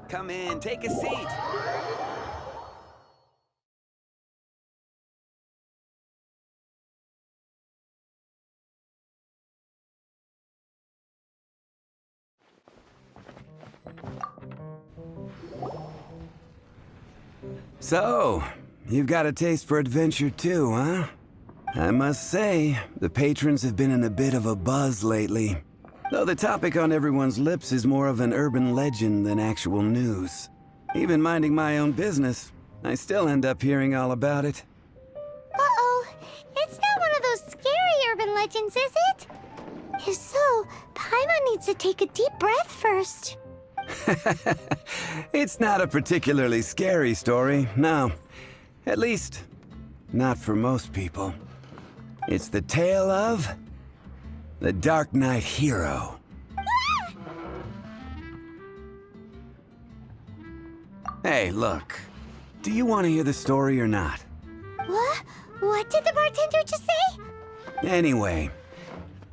Come in, take a seat. So, you've got a taste for adventure too, huh? I must say, the patrons have been in a bit of a buzz lately. Though the topic on everyone's lips is more of an urban legend than actual news. Even minding my own business, I still end up hearing all about it. Uh-oh, it's not one of those scary urban legends, is it? If so, Paimon needs to take a deep breath first. It's not a particularly scary story, no. At least, not for most people. It's the tale of the Darknight hero. Hey, look. Do you want to hear the story or not? What? What did the bartender just say? Anyway,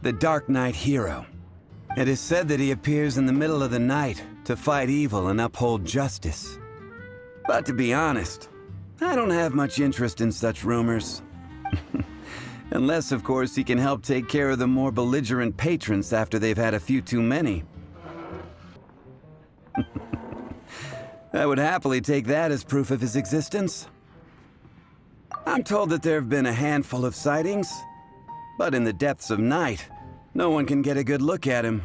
the Darknight hero. It is said that he appears in the middle of the night to fight evil and uphold justice. But to be honest, I don't have much interest in such rumors. Unless, of course, he can help take care of the more belligerent patrons after they've had a few too many. I would happily take that as proof of his existence. I'm told that there have been a handful of sightings, but in the depths of night, no one can get a good look at him.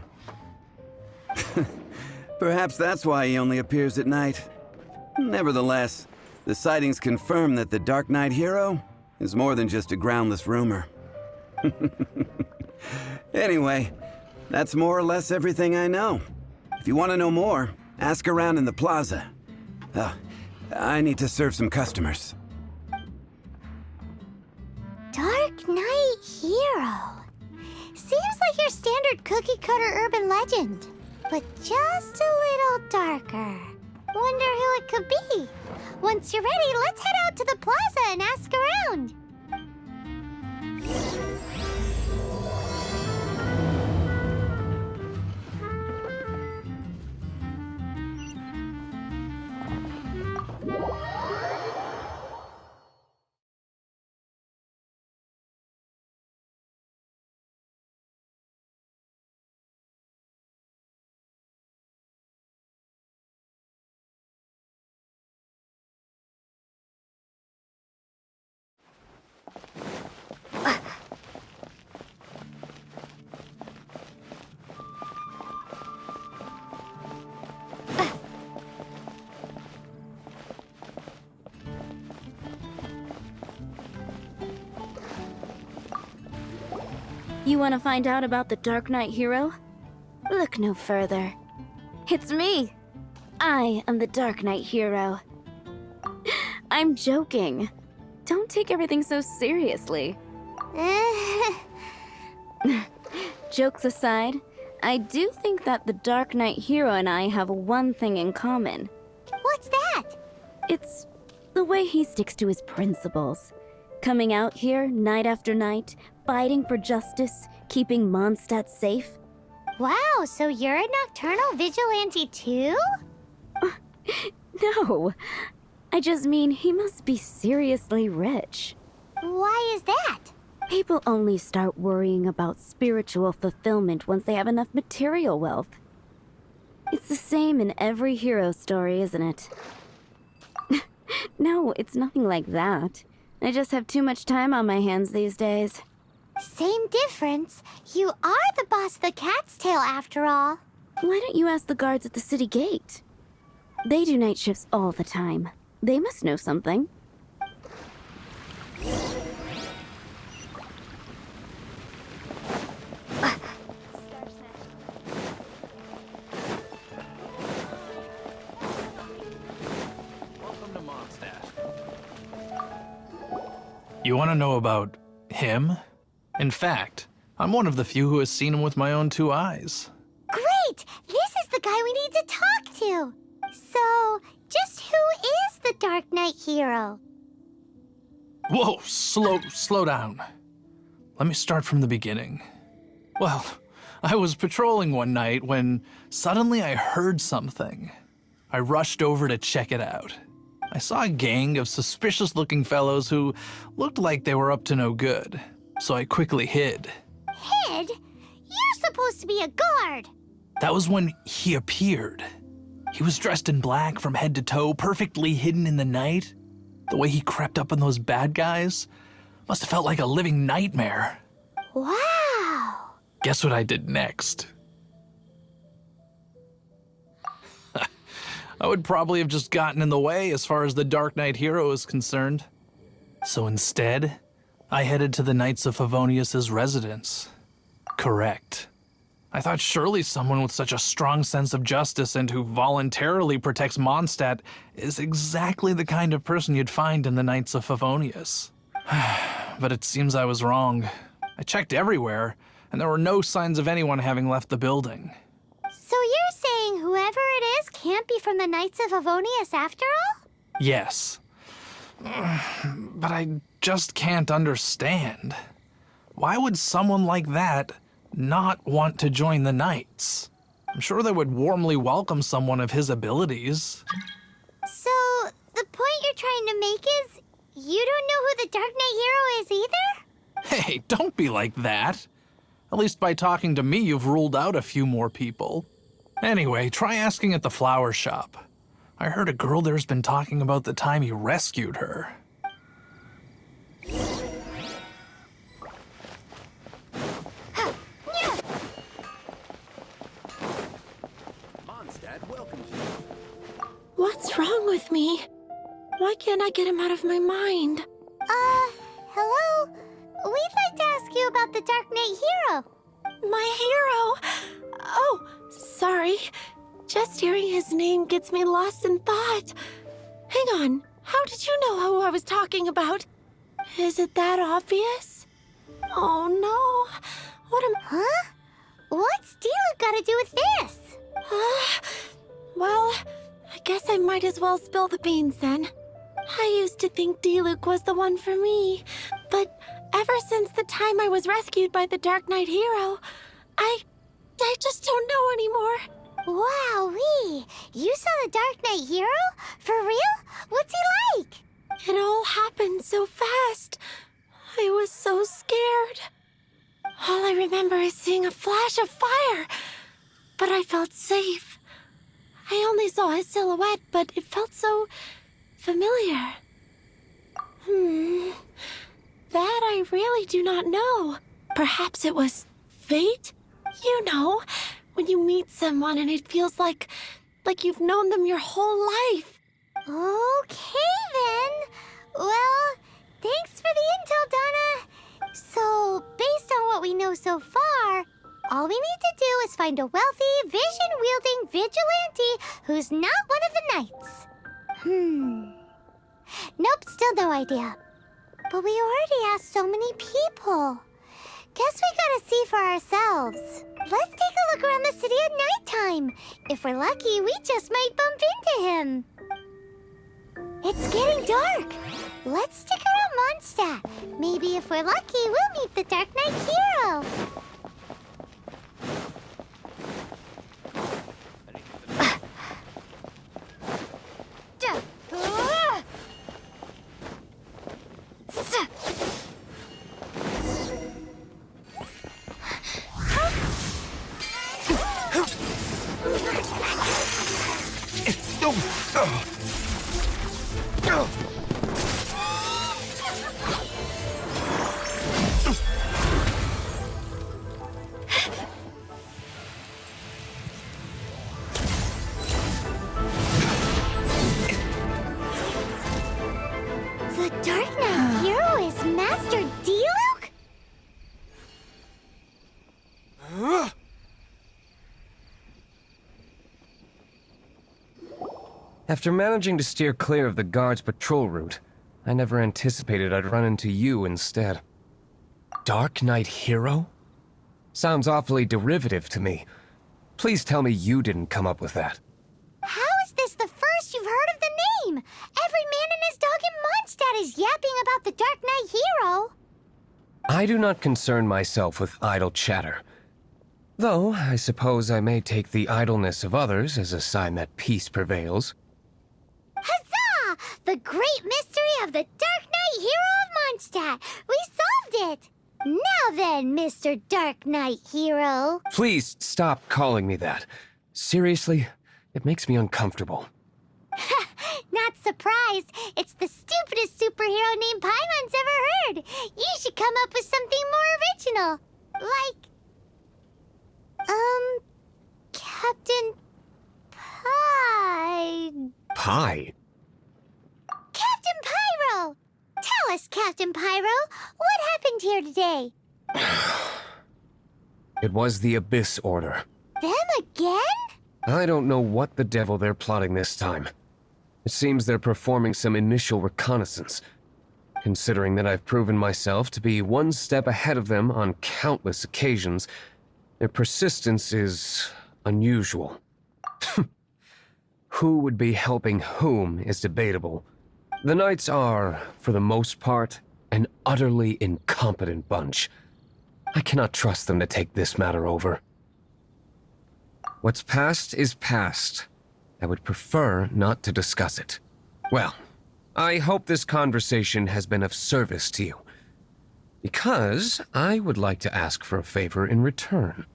Perhaps that's why he only appears at night. Nevertheless, the sightings confirm that the Darknight hero is more than just a groundless rumor. Anyway, that's more or less everything I know. If you want to know more, ask around in the plaza. I need to serve some customers. Darknight hero. Seems like your standard cookie-cutter urban legend, but just a little darker. Wonder who it could be. Once you're ready, let's head out to the plaza and ask around. You want to find out about the Darknight hero? Look no further. It's me! I am the Darknight hero. I'm joking. Don't take everything so seriously. Jokes aside, I do think that the Darknight hero and I have one thing in common. What's that? It's the way he sticks to his principles. Coming out here night after night, fighting for justice, keeping Mondstadt safe. Wow, so you're a nocturnal vigilante too? No, I just mean he must be seriously rich. Why is that? People only start worrying about spiritual fulfillment once they have enough material wealth. It's the same in every hero story, isn't it? No, it's nothing like that. I just have too much time on my hands these days. Same difference. You are the boss of the Cat's Tail after all. Why don't you ask the guards at the city gate? They do night shifts all the time. They must know something. Welcome to Mondstadt. You want to know about him? In fact, I'm one of the few who has seen him with my own two eyes. Great! This is the guy we need to talk to. So, just who is the Darknight hero? Whoa, slow down. Let me start from the beginning. Well, I was patrolling one night when suddenly I heard something. I rushed over to check it out. I saw a gang of suspicious-looking fellows who looked like they were up to no good, so I quickly hid. Hid? You're supposed to be a guard. That was when he appeared. He was dressed in black from head to toe, perfectly hidden in the night. The way he crept up on those bad guys must have felt like a living nightmare. Wow. Guess what I did next? I would probably have just gotten in the way as far as the Dark Knight hero is concerned. So instead, I headed to the Knights of Favonius' residence. Correct. I thought surely someone with such a strong sense of justice and who voluntarily protects Mondstadt is exactly the kind of person you'd find in the Knights of Favonius. But it seems I was wrong. I checked everywhere, and there were no signs of anyone having left the building. So you're saying whoever it is can't be from the Knights of Favonius after all? Yes. But I just can't understand. Why would someone like that not want to join the Knights? I'm sure they would warmly welcome someone of his abilities. So the point you're trying to make is you don't know who the Dark Knight hero is either? Hey, don't be like that. At least by talking to me, you've ruled out a few more people. Anyway, try asking at the flower shop. I heard a girl there's been talking about the time you rescued her. Mondstadt welcomes you. What's wrong with me? Why can't I get him out of my mind? Hello? We'd like to ask you about the Dark Knight hero. My hero! Oh, sorry. Just hearing his name gets me lost in thought. Hang on, how did you know who I was talking about? Is it that obvious? Oh no. What am... Huh? What's Diluc got to do with this? Well, I guess I might as well spill the beans then. I used to think Diluc was the one for me, but ever since the time I was rescued by the Dark Knight hero, I just don't know anymore. Wowee! You saw the Dark Knight hero? For real? What's he like? It all happened so fast. I was so scared. All I remember is seeing a flash of fire, but I felt safe. I only saw his silhouette, but it felt so familiar. That I really do not know. Perhaps it was fate? You know, when you meet someone and it feels like you've known them your whole life. Okay then. Well, thanks for the intel, Donna. So, based on what we know so far, all we need to do is find a wealthy, vision-wielding vigilante who's not one of the knights. Nope, still no idea. But we already asked so many people. Guess we gotta see for ourselves. Let's take a look around the city at nighttime. If we're lucky, we just might bump into him. It's getting dark. Let's stick around Mondstadt. Maybe if we're lucky, we'll meet the Dark Knight hero. The Dark Knight hero is Master Diluc? After managing to steer clear of the guard's patrol route, I never anticipated I'd run into you instead. Dark Knight hero? Sounds awfully derivative to me. Please tell me you didn't come up with that. How is this the first you've heard of the name? Every man and his dog in Mondstadt is yapping about the Dark Knight hero. I do not concern myself with idle chatter. Though, I suppose I may take the idleness of others as a sign that peace prevails. Huzzah! The great mystery of the Dark Knight Hero of Mondstadt! We solved it! Now then, Mr. Dark Knight Hero. Please stop calling me that. Seriously, it makes me uncomfortable. Not surprised. It's the stupidest superhero name Paimon's ever heard. You should come up with something more original. Like... Captain Pie... Pie? Captain Pyro! Tell us, Captain Pyro, what happened here today? It was the Abyss Order. Them again? I don't know what the devil they're plotting this time. It seems they're performing some initial reconnaissance. Considering that I've proven myself to be one step ahead of them on countless occasions, their persistence is unusual. Who would be helping whom is debatable. The Knights are, for the most part, an utterly incompetent bunch. I cannot trust them to take this matter over. What's past is past. I would prefer not to discuss it. Well, I hope this conversation has been of service to you. Because I would like to ask for a favor in return.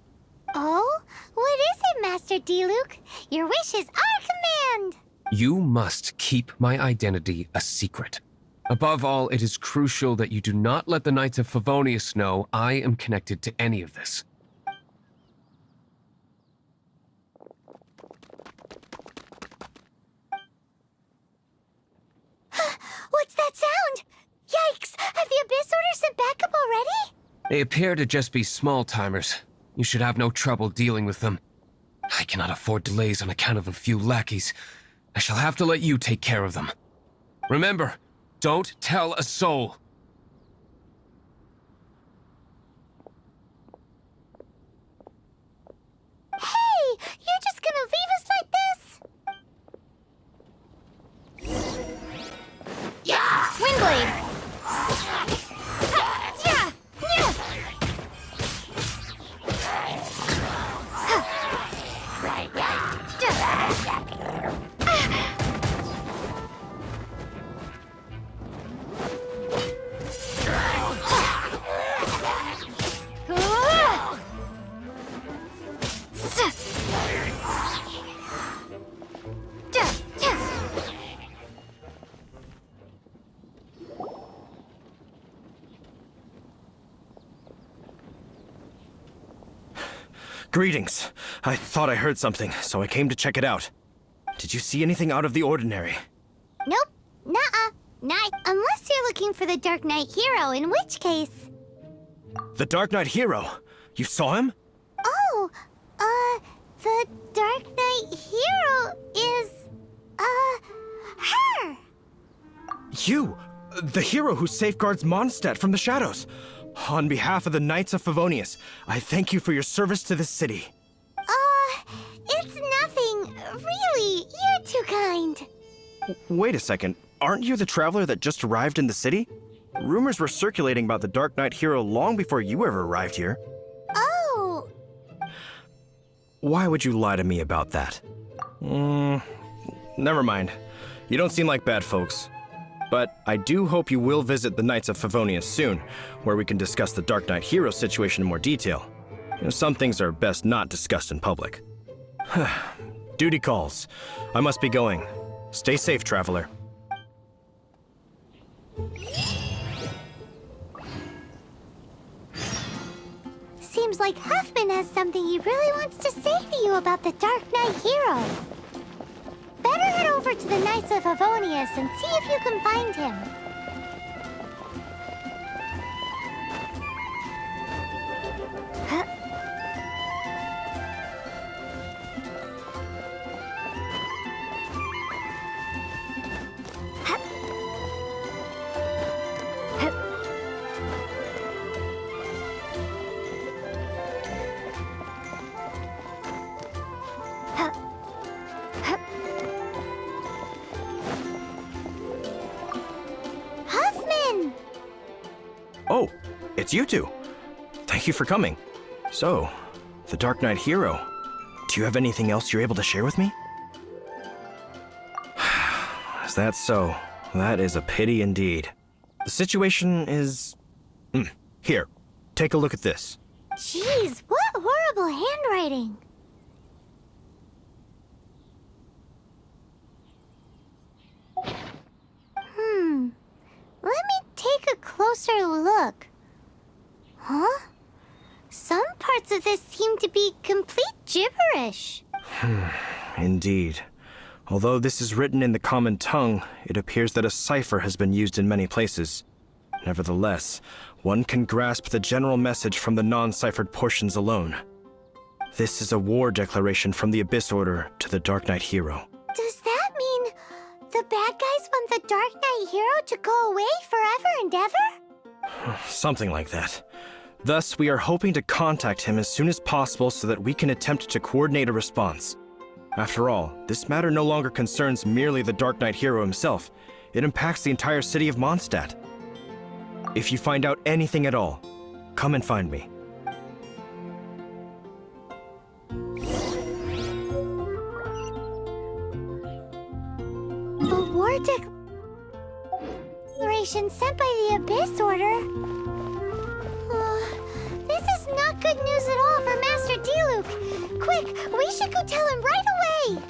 Oh? What is it, Master D-Luke? Your wish is our command! You must keep my identity a secret. Above all, it is crucial that you do not let the Knights of Favonius know I am connected to any of this. What's that sound? Yikes! Have the Abyss Order sent backup already? They appear to just be small-timers. You should have no trouble dealing with them. I cannot afford delays on account of a few lackeys. I shall have to let you take care of them. Remember, don't tell a soul. Hey! You're just gonna leave us like this? Yeah! Windblade! Yeah! Yeah! Greetings. I thought I heard something, so I came to check it out. Did you see anything out of the ordinary? Nope. Nuh-uh. Not unless you're looking for the Dark Knight Hero, in which case... The Dark Knight Hero? You saw him? Oh, the Dark Knight Hero is, her! You! The hero who safeguards Mondstadt from the shadows. On behalf of the Knights of Favonius, I thank you for your service to this city. It's nothing. Really, you're too kind. Wait a second. Aren't you the traveler that just arrived in the city? Rumors were circulating about the Dark Knight Hero long before you ever arrived here. Oh, Why would you lie to me about that? Never mind. You don't seem like bad folks. But I do hope you will visit the Knights of Favonius soon, where we can discuss the Dark Knight Hero situation in more detail. Some things are best not discussed in public. Duty calls. I must be going. Stay safe, traveler. seems like Huffman has something he really wants to say to you about the Dark Knight Hero. Better head over to the Knights of Favonius and see if you can find him. Huh? Huffman! Oh, it's you two. Thank you for coming. So, The Dark Knight hero. Do you have anything else you're able to share with me? Is that so? That is a pity indeed. The situation is... Here, take a look at this. Jeez, what horrible handwriting. Let me take a closer look. Huh? Some parts of this seem to be complete gibberish. Indeed. Although this is written in the common tongue, it appears that a cipher has been used in many places. Nevertheless, one can grasp the general message from the non-ciphered portions alone. This is a war declaration from the Abyss Order to the Dark Knight hero. Does that mean the bad guys want the Dark Knight hero to go away forever and ever? Something like that. Thus, we are hoping to contact him as soon as possible so that we can attempt to coordinate a response. After all, this matter no longer concerns merely the Dark Knight hero himself. It impacts the entire city of Mondstadt. If you find out anything at all, come and find me. A war declaration sent by the Abyss Order? This is not good news at all for Master D-Luke. Quick, we should go tell him right away!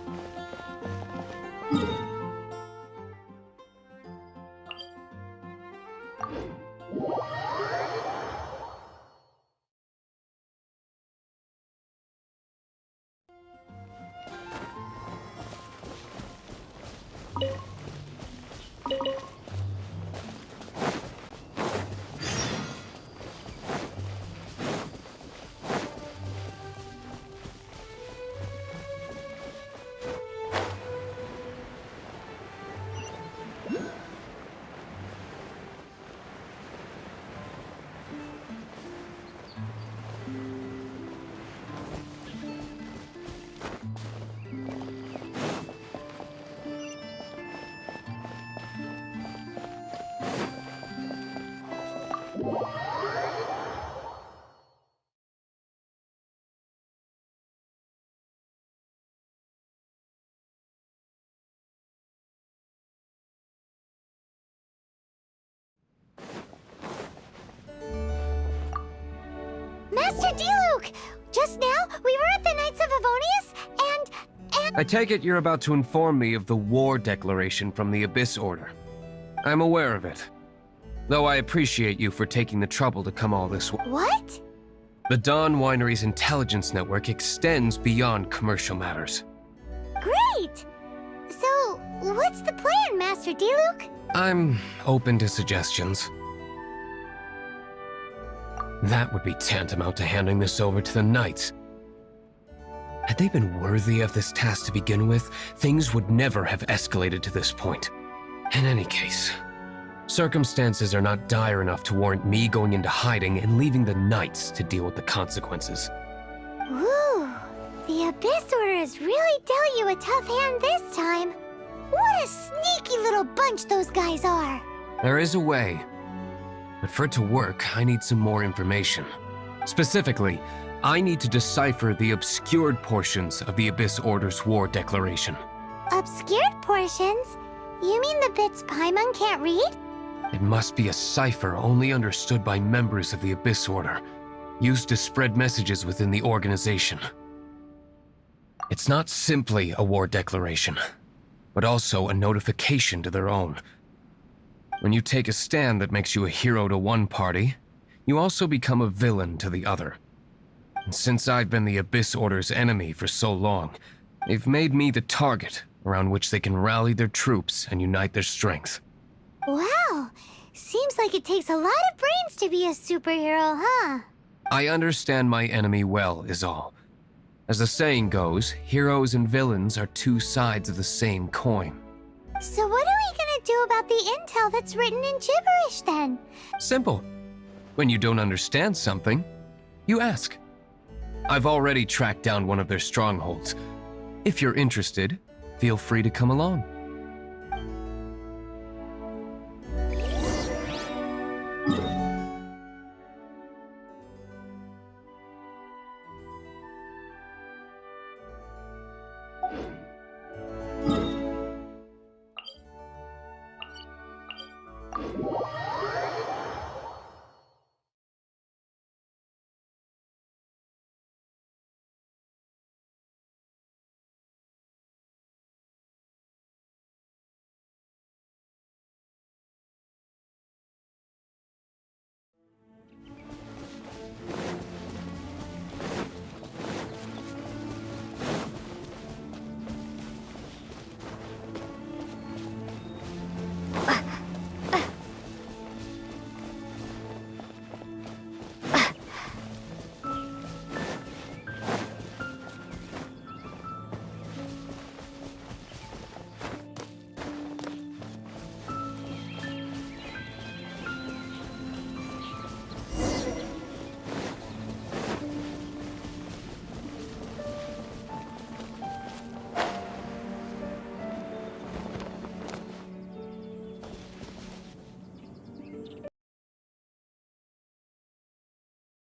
Master D-Luke! Just now, we were at the Knights of Avonius, and... I take it you're about to inform me of the war declaration from the Abyss Order. I'm aware of it. Though I appreciate you for taking the trouble to come all this way. What? The Dawn Winery's intelligence network extends beyond commercial matters. Great! So, what's the plan, Master D-Luke? I'm open to suggestions. That would be tantamount to handing this over to the Knights. Had they been worthy of this task to begin with, things would never have escalated to this point. In any case, circumstances are not dire enough to warrant me going into hiding and leaving the Knights to deal with the consequences. Ooh, the Abyss Order has really dealt you a tough hand this time. What a sneaky little bunch those guys are. There is a way. But for it to work, I need some more information. Specifically, I need to decipher the obscured portions of the Abyss Order's war declaration. Obscured portions? You mean the bits Paimon can't read? It must be a cipher only understood by members of the Abyss Order, used to spread messages within the organization. It's not simply a war declaration, but also a notification to their own. When you take a stand that makes you a hero to one party, you also become a villain to the other. And since I've been the Abyss Order's enemy for so long, they've made me the target around which they can rally their troops and unite their strength. Wow, seems like it takes a lot of brains to be a superhero, huh? I understand my enemy well, is all. As the saying goes, heroes and villains are two sides of the same coin. So what are we gonna do about the intel that's written in gibberish then? Simple. When you don't understand something, you ask. I've already tracked down one of their strongholds. If you're interested, feel free to come along.